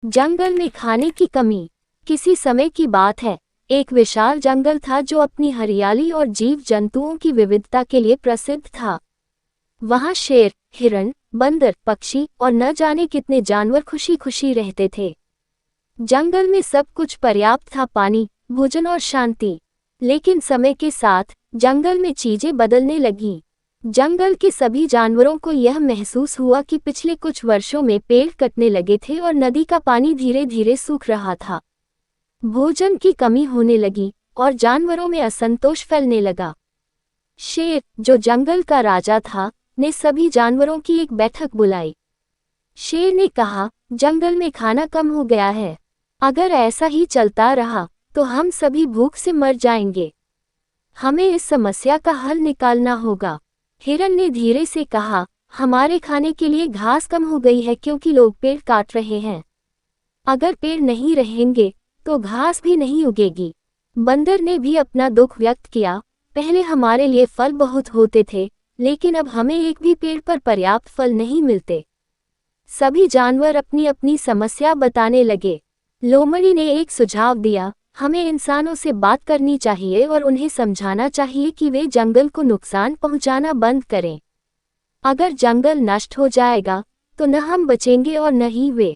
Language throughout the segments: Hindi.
जंगल में खाने की कमी। किसी समय की बात है, एक विशाल जंगल था जो अपनी हरियाली और जीव जंतुओं की विविधता के लिए प्रसिद्ध था। वहाँ शेर, हिरण, बंदर, पक्षी और न जाने कितने जानवर खुशी खुशी रहते थे। जंगल में सब कुछ पर्याप्त था, पानी, भोजन और शांति। लेकिन समय के साथ जंगल में चीजें बदलने लगीं। जंगल के सभी जानवरों को यह महसूस हुआ कि पिछले कुछ वर्षों में पेड़ कटने लगे थे और नदी का पानी धीरे धीरे सूख रहा था। भोजन की कमी होने लगी और जानवरों में असंतोष फैलने लगा। शेर, जो जंगल का राजा था, ने सभी जानवरों की एक बैठक बुलाई। शेर ने कहा, जंगल में खाना कम हो गया है। अगर ऐसा ही चलता रहा तो हम सभी भूख से मर जाएंगे। हमें इस समस्या का हल निकालना होगा। हिरण ने धीरे से कहा, हमारे खाने के लिए घास कम हो गई है क्योंकि लोग पेड़ काट रहे हैं। अगर पेड़ नहीं रहेंगे तो घास भी नहीं उगेगी। बंदर ने भी अपना दुख व्यक्त किया, पहले हमारे लिए फल बहुत होते थे, लेकिन अब हमें एक भी पेड़ पर पर्याप्त फल नहीं मिलते। सभी जानवर अपनी अपनी समस्या बताने लगे। लोमड़ी ने एक सुझाव दिया, हमें इंसानों से बात करनी चाहिए और उन्हें समझाना चाहिए कि वे जंगल को नुकसान पहुंचाना बंद करें। अगर जंगल नष्ट हो जाएगा तो न हम बचेंगे और न ही वे।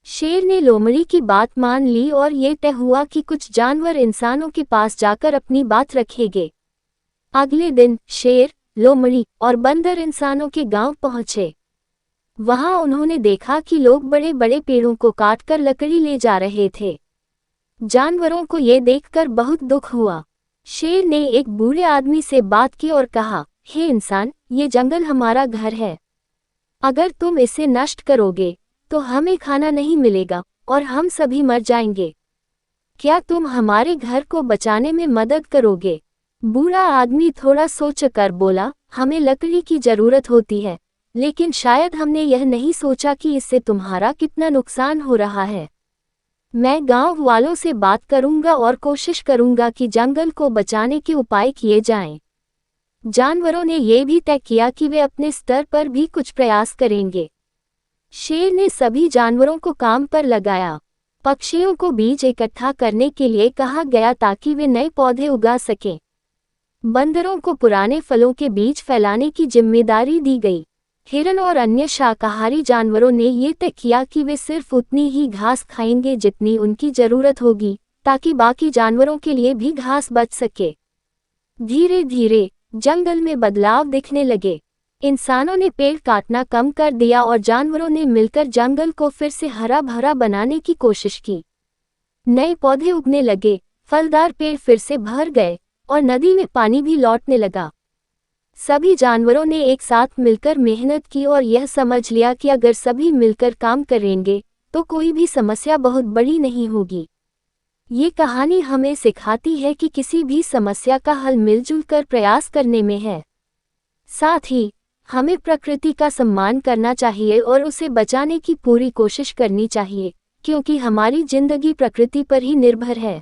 शेर ने लोमड़ी की बात मान ली और ये तय हुआ कि कुछ जानवर इंसानों के पास जाकर अपनी बात रखेंगे। अगले दिन शेर, लोमड़ी और बंदर इंसानों के गांव पहुंचे। वहां उन्होंने देखा कि लोग बड़े बड़े पेड़ों को काटकर लकड़ी ले जा रहे थे। जानवरों को ये देखकर बहुत दुख हुआ। शेर ने एक बूढ़े आदमी से बात की और कहा, हे इंसान, ये जंगल हमारा घर है। अगर तुम इसे नष्ट करोगे तो हमें खाना नहीं मिलेगा और हम सभी मर जाएंगे। क्या तुम हमारे घर को बचाने में मदद करोगे? बूढ़ा आदमी थोड़ा सोचकर बोला, हमें लकड़ी की जरूरत होती है, लेकिन शायद हमने यह नहीं सोचा कि इससे तुम्हारा कितना नुकसान हो रहा है। मैं गांव वालों से बात करूंगा और कोशिश करूंगा कि जंगल को बचाने के उपाय किए जाएं। जानवरों ने यह भी तय किया कि वे अपने स्तर पर भी कुछ प्रयास करेंगे। शेर ने सभी जानवरों को काम पर लगाया। पक्षियों को बीज इकट्ठा करने के लिए कहा गया ताकि वे नए पौधे उगा सकें। बंदरों को पुराने फलों के बीज फैलाने की जिम्मेदारी दी गई। हिरण और अन्य शाकाहारी जानवरों ने ये तय किया कि वे सिर्फ उतनी ही घास खाएंगे जितनी उनकी जरूरत होगी, ताकि बाकी जानवरों के लिए भी घास बच सके। धीरे धीरे जंगल में बदलाव दिखने लगे। इंसानों ने पेड़ काटना कम कर दिया और जानवरों ने मिलकर जंगल को फिर से हरा भरा बनाने की कोशिश की। नए पौधे उगने लगे, फलदार पेड़ फिर से भर गए और नदी में पानी भी लौटने लगा। सभी जानवरों ने एक साथ मिलकर मेहनत की और यह समझ लिया कि अगर सभी मिलकर काम करेंगे तो कोई भी समस्या बहुत बड़ी नहीं होगी। ये कहानी हमें सिखाती है कि किसी भी समस्या का हल मिलजुल कर प्रयास करने में है। साथ ही हमें प्रकृति का सम्मान करना चाहिए और उसे बचाने की पूरी कोशिश करनी चाहिए, क्योंकि हमारी जिंदगी प्रकृति पर ही निर्भर है।